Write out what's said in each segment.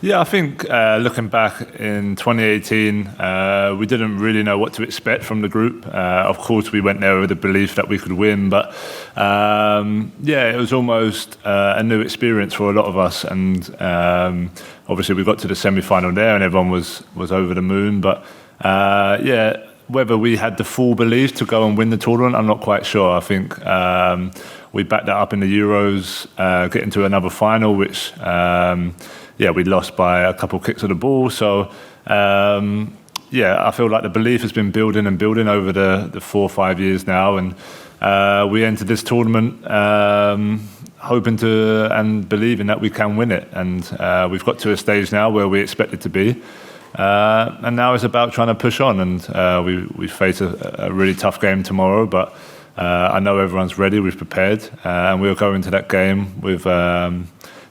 Yeah, I think looking back in 2018, we didn't really know what to expect from the group. Of course, we went there with the belief that we could win, but it was almost a new experience for a lot of us. And obviously, we got to the semi-final there, and everyone was over the moon. But whether we had the full belief to go and win the tournament, I'm not quite sure. I think we backed that up in the Euros, getting to another final, which we lost by a couple of kicks of the ball. So I feel like the belief has been building and building over the 4 or 5 years now, and we entered this tournament hoping to and believing that we can win it. And we've got to a stage now where we expect it to be. And now it's about trying to push on, and we face a really tough game tomorrow, but I know everyone's ready, we've prepared, and we'll go into that game with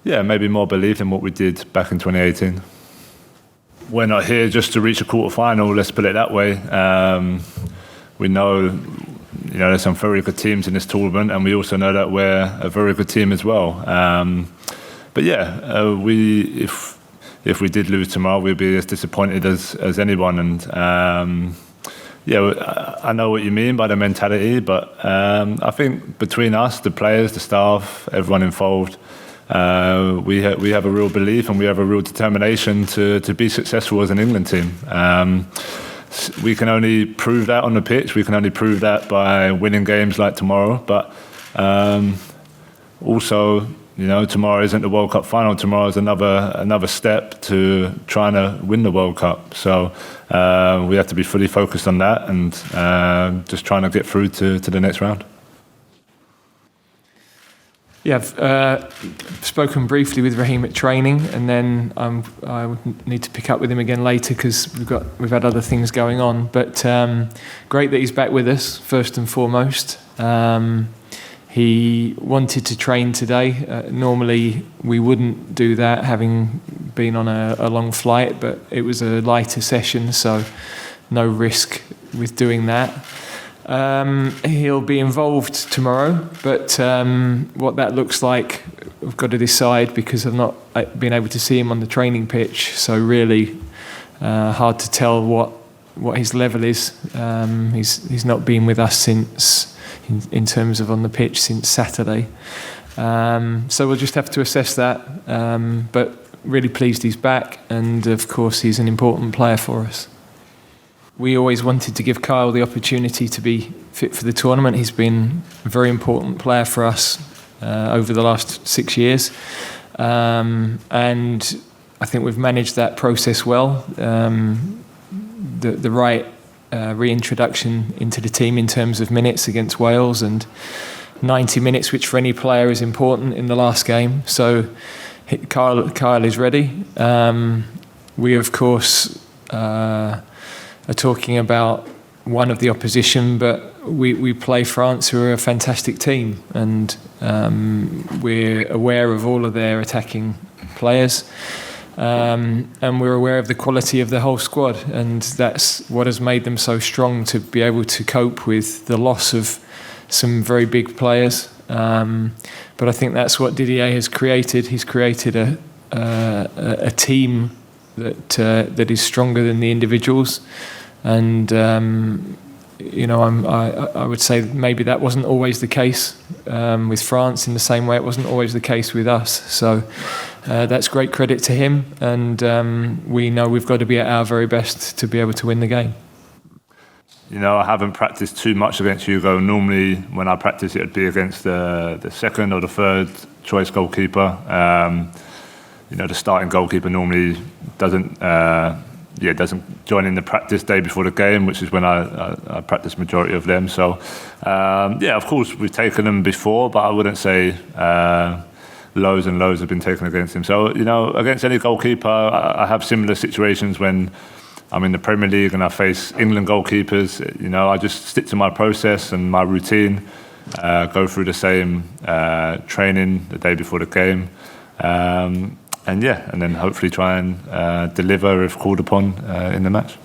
maybe more belief than what we did back in 2018. We're not here just to reach a quarter-final, let's put it that way. We know there's some very good teams in this tournament, and we also know that we're a very good team as well. If we did lose tomorrow, we'd be as disappointed as anyone. And I know what you mean by the mentality, but I think between us, the players, the staff, everyone involved, we have a real belief and we have a real determination to be successful as an England team. We can only prove that on the pitch. We can only prove that by winning games like tomorrow. But also, tomorrow isn't the World Cup final. Tomorrow is another step to trying to win the World Cup. So we have to be fully focused on that and just trying to get through to the next round. Yeah, I've spoken briefly with Raheem at training, and then I would need to pick up with him again later because we've had other things going on. But great that he's back with us, first and foremost. He wanted to train today. Normally we wouldn't do that, having been on a long flight, but it was a lighter session, so no risk with doing that. He'll be involved tomorrow, but what that looks like, we've got to decide because I've not been able to see him on the training pitch, so really hard to tell what his level is. He's not been with us since, in terms of on the pitch, since Saturday. So we'll just have to assess that, but really pleased he's back, and of course he's an important player for us. We always wanted to give Kyle the opportunity to be fit for the tournament. He's been a very important player for us over the last 6 years. And I think we've managed that process well. The right reintroduction into the team in terms of minutes against Wales, and 90 minutes, which for any player is important in the last game. So Kyle is ready. We, of course, are talking about one of the opposition, but we play France, who are a fantastic team, and we're aware of all of their attacking players, and we're aware of the quality of the whole squad, and that's what has made them so strong to be able to cope with the loss of some very big players. But I think that's what Didier has created. He's created a team that is stronger than the individuals. And I would say maybe that wasn't always the case with France, in the same way it wasn't always the case with us. So that's great credit to him, and we know we've got to be at our very best to be able to win the game. I haven't practiced too much against Hugo. Normally when I practice it would be against the second or the third choice goalkeeper. The starting goalkeeper normally doesn't join in the practice day before the game, which is when I practice majority of them. So, of course, we've taken them before, but I wouldn't say loads and loads have been taken against him. So, against any goalkeeper, I have similar situations when I'm in the Premier League and I face England goalkeepers. I just stick to my process and my routine, go through the same training the day before the game. And then hopefully try and deliver if called upon in the match.